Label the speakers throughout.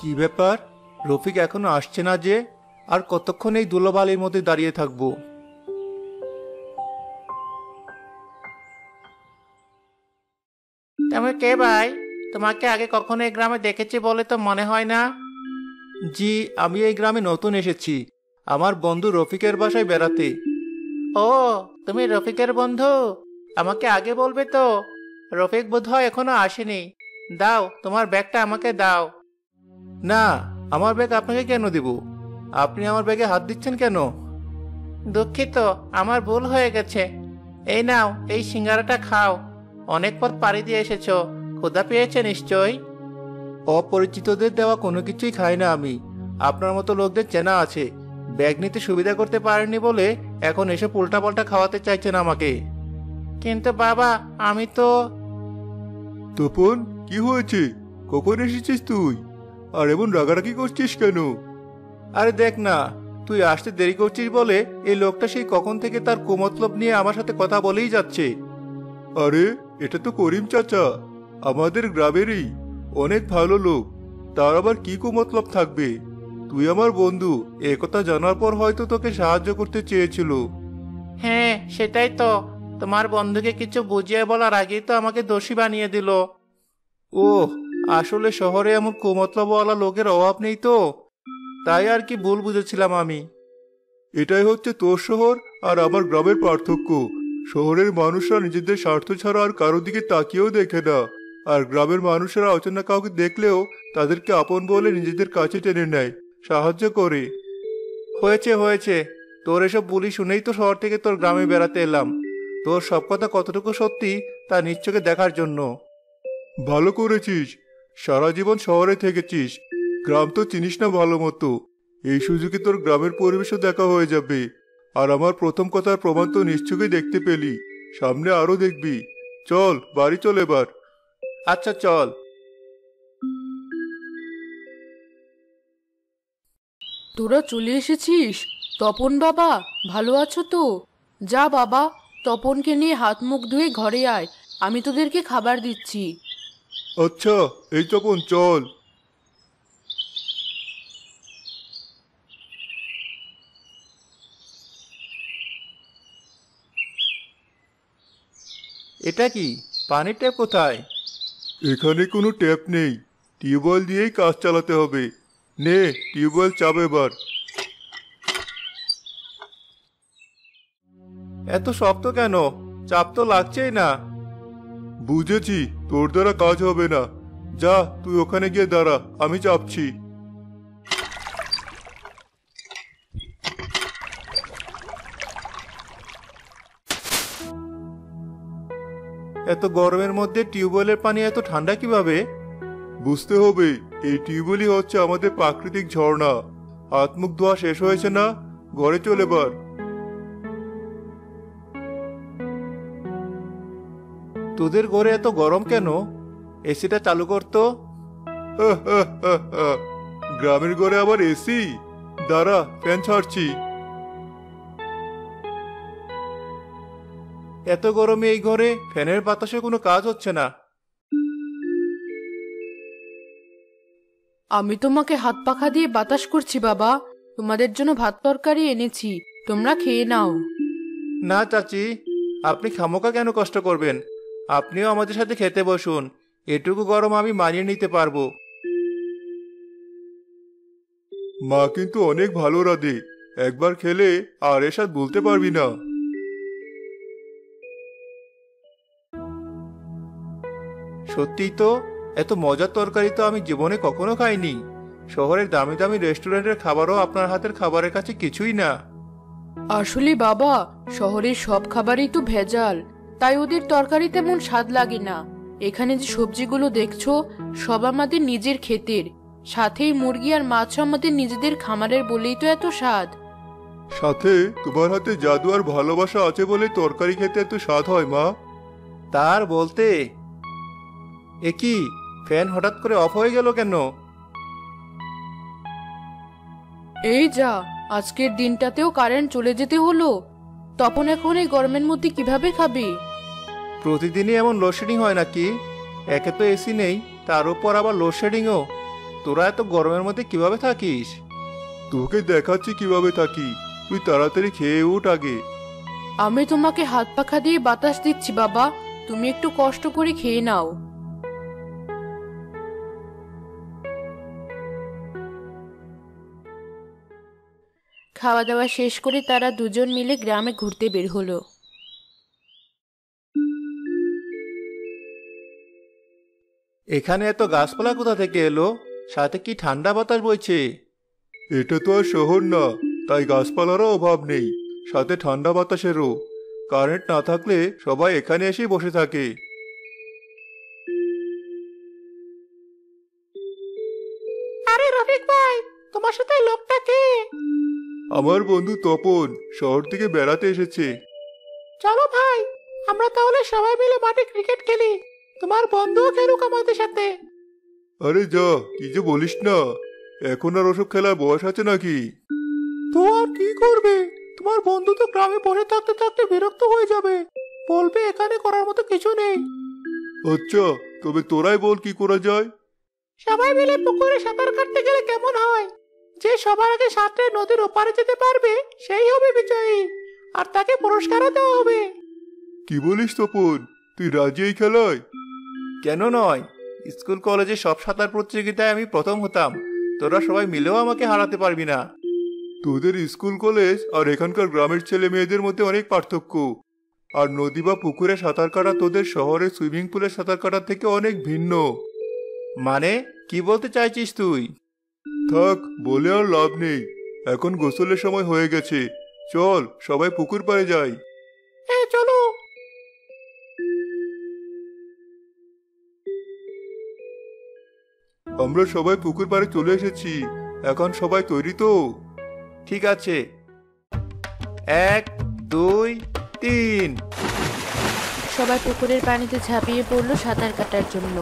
Speaker 1: কি ব্যাপার? রফিক এখনো আসছে না যে? আর কতক্ষণ এই ধুলোবালির মধ্যে দাঁড়িয়ে থাকবো?
Speaker 2: তুমি কে ভাই? তোমাকে আগে কখনো এই গ্রামে দেখেছি বলে তো মনে হয় না।
Speaker 1: জি, আমি এই গ্রামে নতুন এসেছি, আমার বন্ধু রফিকের বাসায় বেড়াতে।
Speaker 2: ও, তুমি রফিকের বন্ধু? আমাকে আগে বলবে তো। রফিক বোধহয় এখনো আসেনি। দাও, তোমার ব্যাগটা আমাকে দাও।
Speaker 1: না, আমার ব্যাগ আপনাকে কেন দিব? আপনি আমার ব্যাগে হাত দিচ্ছেন কেন?
Speaker 2: দুঃখিত, আমার ভুল হয়ে গেছে। এই নাও, এই সিঙ্গারাটা খাও। অনেক পথ পাড়ি দিয়ে এসেছো, ক্ষুধা পেয়েছে নিশ্চয়ই।
Speaker 1: অপরিচিতদের দেওয়া কোনো কিছুই খাই না আমি। আপনার মতো লোকদের চেনা আছে, ব্যাগ নিতে সুবিধা করতে পারেননি বলে এখন এসে উল্টাপাল্টা খাওয়াতে চাইছেন আমাকে।
Speaker 2: কিন্তু বাবা, আমি তো।
Speaker 1: তপন, কি হয়েছে? কখন এসেছিস তুই? আর এমন রাগারাগি করছিস কেন? আরে দেখ না, তুই আসতে দেরি করছিস বলে এই লোকটা সেই কখন থেকে তার কুমতলব নিয়ে আমার সাথে কথা বলেই যাচ্ছে। আরে, এটা তো করিম চাচা, আমাদের গ্রামেরই অনেক ভালো লোক। তার আবার কি কুমতলব থাকবে? তুই আমার বন্ধু, একথা জানার পর হয়তো তোকে সাহায্য করতে চেয়েছিল।
Speaker 2: হ্যাঁ, সেটাই তো। তোমার বন্ধুকে কিছু বুঝিয়ে বলার আগেই তো আমাকে দোষী বানিয়ে দিল।
Speaker 1: ওহ, আসলে শহরে এমন কুমতলবওয়ালা লোকের অভাব নেই তো, তাই আর কি ভুল বুঝেছিলাম আমি। এটাই হচ্ছে তোর শহর আর আমার গ্রামের পার্থক্য। শহরের মানুষরা নিজেদের স্বার্থ ছাড়া আর কারোর দিকে তাকিয়েও দেখে না, আর গ্রামের মানুষরা অচেনা কাউকে দেখলেও তাদেরকে আপন বলে নিজেদের কাছে টেনে নেয়, সাহায্য করে। হয়েছে হয়েছে, তোর এসব বুলি শুনেই তো শহর থেকে তোর গ্রামে বেড়াতে এলাম। তোর সব কথা কতটুকু সত্যি তা নিশ্চয়ই দেখার জন্য। ভালো করেছিস, সারা জীবন শহরে থেকেছিস, গ্রাম তো চিনিস না ভালো মতো। এই সুযোগে তোর গ্রামের পরিবেশও দেখা হয়ে যাবে। আর আমার প্রথম কথার প্রমাণ তো নিশ্চয়ই দেখতে পেলি, সামনে আরো দেখবি। চল, বাড়ি চল এবার। আচ্ছা, চল।
Speaker 3: তোরা চলে এসেছিস? তপন বাবা, ভালো আছো তো? যা বাবা, তপনকে নিয়ে হাত মুখ ধুয়ে ঘরে আয়, আমি তোদেরকে খাবার দিচ্ছি।
Speaker 1: আচ্ছা, এই তপন চল। এটা কি? পানির ট্যাপ কোথায়? এখানে কোনো ট্যাপ নেই, টিউবওয়েল দিয়েই কাজ চালাতে হবে। নে, টিউবওয়েল চাপ এবার। এত শক্ত কেন? চাপ তো লাগছেই না। বুঝেছি, তোর দ্বারা কাজ হবে না। যা, তুই ওখানে গিয়ে দাঁড়া, আমি চাপছি। এত গরমের মধ্যে টিউবওয়েলের পানি এত ঠান্ডা কিভাবে? বুঝতে হবে, এই টিউবওয়েলই হচ্ছে আমাদের প্রাকৃতিক ঝর্ণা। হাত মুখ ধোয়া শেষ হয়েছে না? ঘরে চল এবার। তোদের ঘরে এত গরম কেন? এসিটা চালু করতো। গ্রামের ঘরে আবার এসি? দাঁড়া, ফ্যান ছাড়ছি। এত গরমে এই ঘরে ফ্যানের বাতাসে কোনো কাজ হচ্ছে না।
Speaker 3: আমি তোমাকে হাত পাখা দিয়ে বাতাস করছি বাবা, তোমাদের জন্য ভাত তরকারি এনেছি, তোমরা খেয়ে নাও।
Speaker 1: না চাচি, আপনি খামোকা কেন কষ্ট করবেন? আপনিও আমাদের সাথে খেতে বসুন, এটুকু গরম আমি মানিয়ে নিতে পারবো। মা কিন্তু অনেক ভালো রাঁধে, একবার খেলে আর এর স্বাদ বলতে পারবি না। সত্যিই তো, এত মজার তরকারি তো আমি জীবনে কখনো খাইনি। শহরের দামি দামি রেস্টুরেন্টের খাবারও আপনার হাতের খাবারের কাছে কিছুই না।
Speaker 3: আসলে বাবা, শহরের সব খাবারই তো ভেজাল, তাই ওদের তরকারি তেমন স্বাদ লাগে না। এখানে যে সবজিগুলো দেখছো, সব আমাদের নিজের ক্ষেতের, সাথেই মুরগি আর মাছ আমাদের নিজেদের খামারের বলেই তো এত স্বাদ।
Speaker 1: সাথে তোমার হাতে জাদু আর ভালোবাসা আছে বলে তরকারি খেতে এত স্বাদ হয় মা। তার বলতে। এ কি, ফ্যান হঠাৎ করে অফ হয়ে গেল কেন?
Speaker 3: এই যা, আজকের দিনটাতেও কারেন্ট চলে যেতে হলো। তপন এখন এই গরমের মধ্যে কিভাবে খাবে?
Speaker 1: প্রতিদিনই এমন লোডশেডিং হয় নাকি? একে তো এসি নেই, তার উপর আবার লোডশেডিংও। তোরা এত গরমের মধ্যে কিভাবে থাকিস? তোকে দেখাচ্ছি কিভাবে থাকি, তুই তাড়াতাড়ি খেয়ে উঠ আগে।
Speaker 3: আমি তোমাকে হাত পাখা দিয়ে বাতাস দিচ্ছি বাবা, তুমি একটু কষ্ট করে খেয়ে নাও। খাওয়া দাওয়া শেষ করে তারা দুজন মিলে গ্রামে ঘুরতে বের হলো।
Speaker 1: এখানে এত গাছপালা কোথা থেকে এলো? সাথে কি ঠান্ডা বাতাস বইছে? এটা তো আর শহর না, তাই গাছপালারও অভাব নেই, সাথে ঠান্ডা বাতাসেরও। কারেন্ট না থাকলে সবাই এখানে এসেই বসে থাকে।
Speaker 2: আরে রফিক ভাই, তোমার সাথে লোকটা কে?
Speaker 1: আমার বন্ধু তপন শহর থেকে বেড়াতে এসেছে।
Speaker 2: চলো ভাই, আমরা তাহলে সবাই মিলে মাঠে ক্রিকেট খেলি। তোমার বন্ধুও খেলুক আমাদের সাথে।
Speaker 1: আরে যা, কি যে বলিস না, এখন আর ওসব খেলার বয়স আছে নাকি? তো আর কি করবে, তোমার বন্ধু তো গ্রামে বসে থাকতে থাকতে বিরক্ত হয়ে যাবে, বলবে এখানে করার মতো কিছু নেই। আচ্ছা, তবে তোরাই বল কি করা যায়।
Speaker 2: সবাই মিলে পুকুরে সাঁতার কাটতে গেলে কেমন হয়? যে সবার আগে সাঁতরে নদীর ওপারে যেতে পারবে সেই হবে বিজয়ী, আর তাকে পুরস্কারও দেওয়া হবে।
Speaker 1: কি বলিস তপন, তুই রাজি এই খেলায়? কেন নয়, স্কুল কলেজে সব সাঁতার প্রতিযোগিতায় আমি প্রথম হতাম, তোরা সবাই মিলেও আমাকে হারাতে পারবি না। তোদের স্কুল কলেজ আর এখানকার গ্রামের ছেলে মেয়েদের মধ্যে অনেক পার্থক্য, আর নদী বা পুকুরে সাঁতার কাটা তোদের শহরের সুইমিং পুলে সাঁতার কাটার থেকে অনেক ভিন্ন। মানে কি বলতে চাইছিস তুই? থাক, বলে আর লাভ নেই, এখন গোসলের সময় হয়ে গেছে, চল সবাই পুকুর পাড়ে যাই।
Speaker 2: হ্যাঁ চলো।
Speaker 1: আমরা সবাই পুকুর পাড়ে চলে এসেছি, এখন সবাই তৈরি তো? ঠিক আছে, 1 2 3।
Speaker 3: সবাই পুকুরের পানিতে ঝাঁপিয়ে পড়লো সাঁতার কাটার জন্য।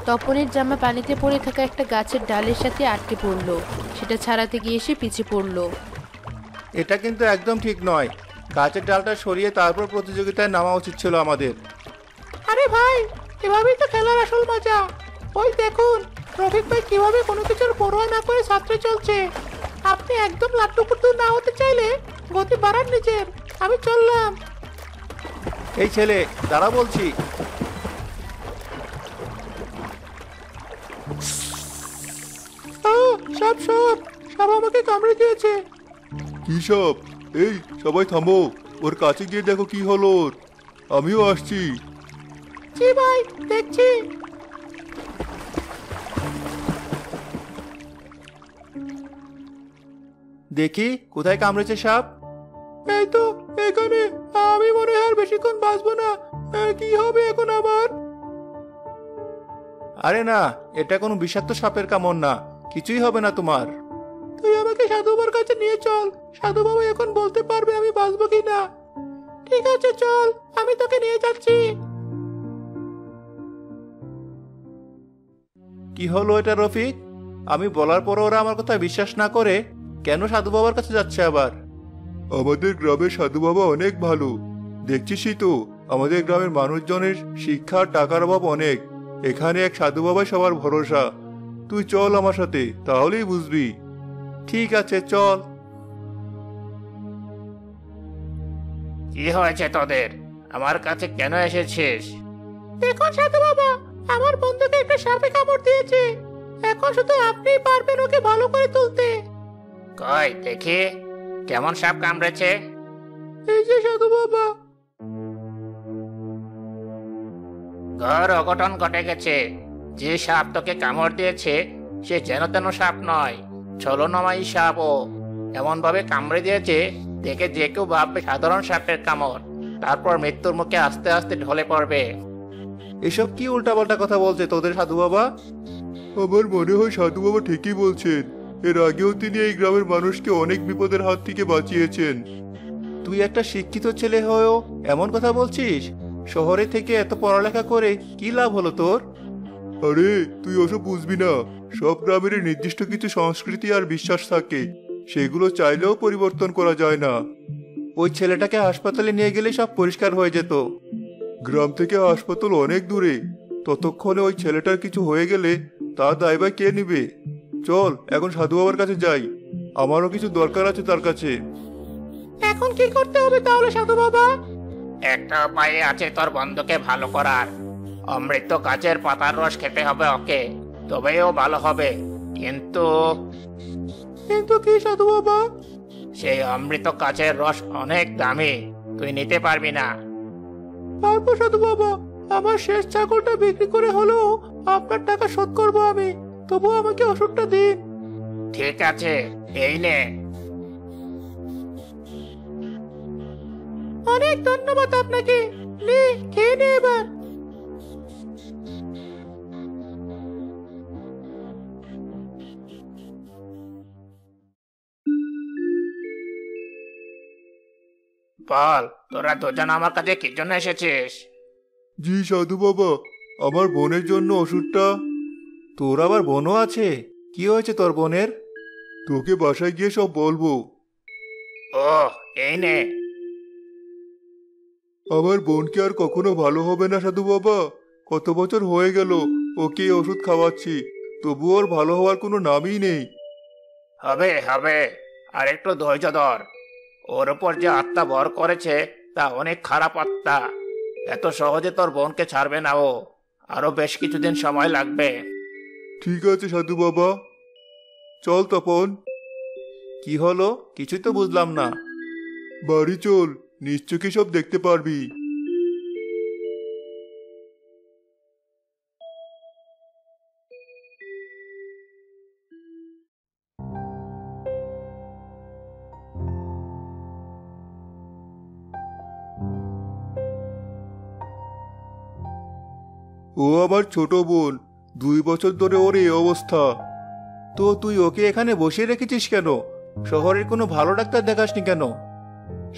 Speaker 3: তপনের জামা পানিতে পড়ে থাকা একটা গাছের ডালের সাথে আটকে পড়লো, সেটা ছাড়াতে গিয়ে সে পিছে পড়লো।
Speaker 1: এটা কিন্তু একদম ঠিক নয়, গাছের ডালটা সরিয়ে তারপর প্রতিযোগিতায় নামা উচিত ছিল আমাদের।
Speaker 2: আরে ভাই, এভাবেই তো খেলার আসল মজা। ওই দেখুন, রফিক ভাই কিভাবে কোনো কিছুর পরোয়া না করে সাঁতরে চলছে। আপনি একদম লাট্টু পুট্টু না হতে চাইলে গতি বাড়ান নিজের। আমি চললাম।
Speaker 1: এই ছেলে দাঁড়া বলছি।
Speaker 2: সাপ সাপ সাপ আমাকে কামড়ে দিয়েছে।
Speaker 1: কি সাপ? এই সবাই থামো, ওর কাছে গিয়ে দেখো কি হলো ওর। আমিও আসছি।
Speaker 2: জি ভাই, দেখছি।
Speaker 1: দেখি কোথায় কামড়েছে সাপ।
Speaker 2: এই তো এখানে। আমি মনে হয় আর বেশিক্ষণ বাঁচবো না। কি হবে এখন আমার?
Speaker 1: আরে না, এটা কোনো বিষাক্ত সাপের কামড় না, কিছুই হবে না তোমার।
Speaker 2: তুই আমাকে সাধু বাবার কাছে নিয়ে চল, সাধু বাবা এখন বলতে পারবে আমি বাঁচবো কি না। ঠিক আছে চল, আমি তোকে নিয়ে যাচ্ছি।
Speaker 1: কি হলো এটা রফিক? আমি বলার পর ওরা আমার কথা বিশ্বাস না করে কেন সাধু বাবার কাছে যাচ্ছে আবার? আমাদের গ্রামের সাধু বাবা অনেক ভালো, দেখছিসই তো, আমাদের গ্রামের মানুষজনের শিক্ষা আর টাকার অভাব অনেক, এখানে এক সাধু বাবাই সবার ভরসা। তুই চল আমার সাথে, তাহলেই বুঝবি। ঠিক আছে চল।
Speaker 2: কি হয়েছে তোদের? আমার কাছে কেন এসেছিস? দেখুন সাধু বাবা, আমার বন্ধুকে একটা সাপে কামড় দিয়েছে। এখন শুধু আপনিই পারবেন ওকে ভালো করে তুলতে। কই দেখি, কেমন সাপ কামড়েছে?
Speaker 1: এই যে সাধু বাবা।
Speaker 2: ঘর অঘটন ঘটে গেছে। যে সাপ তোকে কামড় দিয়েছে সে যেন তেন সাপ নয়, ছলনাময়ী সাপ। ও এমন ভাবে কামড়ে দিয়েছে দেখে যে কেউ ভাববে সাধারণ সাপের কামড়, তারপর মৃত্যুর মুখে আস্তে আস্তে ঢলে পড়বে।
Speaker 1: এসব কি উল্টাপাল্টা কথা বলছে তোদের সাধু বাবা? আমার মনে হয় সাধু বাবা ঠিকই বলছেন, এর আগেও তিনি এই গ্রামের মানুষকে অনেক বিপদের হাত থেকে বাঁচিয়েছেন। তুই একটা শিক্ষিত ছেলে হয়েও এমন কথা বলছিস? শহরে থেকে এত পড়ালেখা করে কি লাভ হলো তোর? আরে তুই ওসব বুঝবি না, সব গ্রামের নির্দিষ্ট কিছু সংস্কৃতি আর বিশ্বাস থাকে, সেগুলো চাইলেও পরিবর্তন করা যায় না। ওই ছেলেটাকে হাসপাতালে নিয়ে গেলে সব পরিষ্কার হয়ে যেত। গ্রাম থেকে হাসপাতাল অনেক দূরে, ততক্ষণে ওই ছেলেটার কিছু হয়ে গেলে তা দায়ভার কে নিবে? চল এখন সাধু বাবার কাছে যাই, আমারও কিছু দরকার আছে তার কাছে।
Speaker 2: এখন কি করতে হবে তাহলে সাধু বাবা? একটা উপায় আছে তোর বন্ধুকে ভালো করার। অমৃত গাছের পাতার রস খেতে হবে ওকে, তবেই ও ভালো হবে। কিন্তু
Speaker 1: কিন্তু কি সাধু বাবা?
Speaker 2: সেই অমৃত গাছের রস অনেক দামি, তুই নিতে পারবি না।
Speaker 1: পারবো সাধু বাবা, আমার শেষ ছাগলটা বিক্রি করে হলেও আপনার টাকা শোধ করবো আমি, তবু আমাকে ওষুধটা দিন।
Speaker 2: ঠিক আছে, এই নে।
Speaker 3: অনেক ধন্যবাদ আপনাকে। নে, খেয়ে নে এবার।
Speaker 2: বল, তোরা দুজন আমার কাছে কি জন্য এসেছিস?
Speaker 1: জি সাধু বাবা, আমার বোনের জন্য ওষুধটা। তোর আবার বোনও আছে? কি হয়েছে তোর বোনের? তোকে বাসায় গিয়ে সব বলবো।
Speaker 2: ও, এই নে।
Speaker 1: আমার বোনকে আর কখনো ভালো হবে না সাধু বাবা। কত বছর হয়ে গেল ওকে এই ওষুধ খাওয়াচ্ছি, তবু ওর ভালো হওয়ার কোনো নামই নেই।
Speaker 2: হবে হবে, আর একটু ধৈর্য ধর। ওর উপর যে আত্মা ভর করেছে তা অনেক খারাপ আত্মা। এত সহজে তোর বোনকে ছাড়বে না ও, আরো বেশ কিছুদিন সময় লাগবে।
Speaker 1: ঠিক আছে সাধু বাবা, চল তপন। কি হলো, কিছুই তো বুঝলাম না। বাড়ি চল, নিশ্চয়ই সব দেখতে পারবি। ও আমার ছোট বোন, 2 বছর ধরে ওর এই অবস্থা। তো তুই ওকে এখানে বসিয়ে রেখেছিস কেন? শহরের কোনো ভালো ডাক্তার দেখাসনি কেন?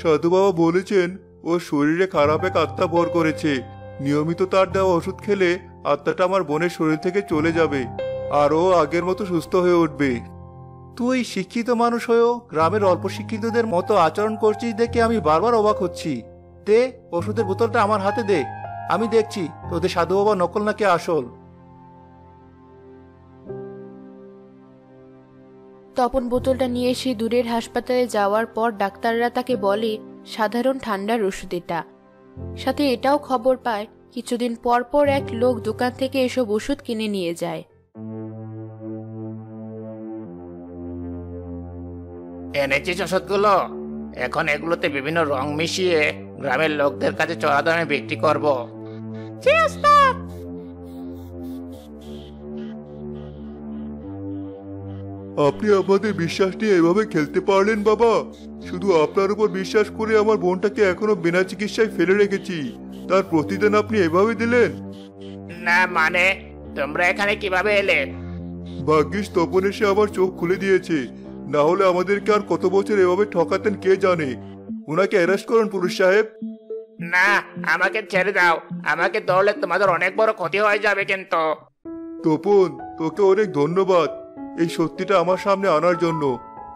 Speaker 1: সাধু বাবা বলেছেন ওর শরীরে খারাপ এক আত্মা ভর করেছে। নিয়মিত তার দেওয়া ওষুধ খেলে আত্মাটা আমার বোনের শরীর থেকে চলে যাবে, আর ও আগের মতো সুস্থ হয়ে উঠবে। তুই শিক্ষিত মানুষ হয়েও গ্রামের অল্প শিক্ষিতদের মতো আচরণ করছিস দেখে আমি বারবার অবাক হচ্ছি। দে, ওষুধের বোতলটা আমার হাতে দে, আমি দেখছি তোদের সাধু বাবা নকল নাকি আসল।
Speaker 3: তপন বোতলটা নিয়ে সে দূরের হাসপাতালে যাওয়ার পর ডাক্তাররা তাকে বলে সাধারণ ঠান্ডার ওষুধ এটা। সাথে এটাও খবর পায় কিছুদিন পর পর এক লোক দোকান থেকে এসব ওষুধ কিনে নিয়ে যায়।
Speaker 2: এনেছিস ওষুধগুলো? এখন এগুলোতে বিভিন্ন রং মিশিয়ে গ্রামের লোকদের কাছে চড়া দামে বিক্রি করবো।
Speaker 1: আপনি আমাদের বিশ্বাস নিয়ে এভাবে খেলতে পারলেন বাবা? শুধু আপনার উপর বিশ্বাস করে আমার বোনটাকে এখনো বিনা চিকিৎসায় ফেলে রেখেছি, তার প্রতিদান আপনি এভাবে দিলেন?
Speaker 2: না মানে, তোমরা এখানে কিভাবে এলে?
Speaker 1: ভাগ্যিস তপন এসে আমার চোখ খুলে দিয়েছে, না হলে আমাদেরকে আর কত বছর এভাবে ঠকাতেন কে জানে। ওনাকে অ্যারেস্ট করুন পুলিশ সাহেব।
Speaker 2: না, আমাকে ছেড়ে দাও। আমাকে ধরলে তোমাদের অনেক বড় ক্ষতি হয়ে যাবে কিন্তু।
Speaker 1: তপন, তোকে অনেক ধন্যবাদ এই সত্যিটা আমার সামনে আনার জন্য।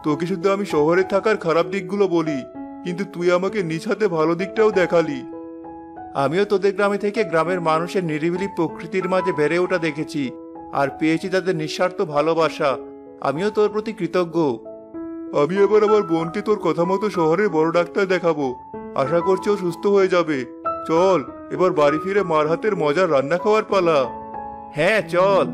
Speaker 1: তোকে শুধু আমি শহরে থাকার খারাপ দিকগুলো বলি, কিন্তু তুই আমাকে নিজ হাতে ভালো দিকটাও দেখালি। আমিও তোদের গ্রামে থেকে গ্রামের মানুষের নিরিবিলি প্রকৃতির মাঝে বেড়ে ওঠা দেখেছি, আর পেয়েছি তাদের নিঃস্বার্থ ভালোবাসা। আমিও তোর প্রতি কৃতজ্ঞ। আমি এবার আমার বোনকে তোর কথা মতো শহরের বড় ডাক্তার দেখাবো, আশা করছি ও সুস্থ হয়ে যাবে। চল এবার বাড়ি ফিরে মার হাতের মজার রান্না খাওয়ার পালা। হ্যাঁ চল।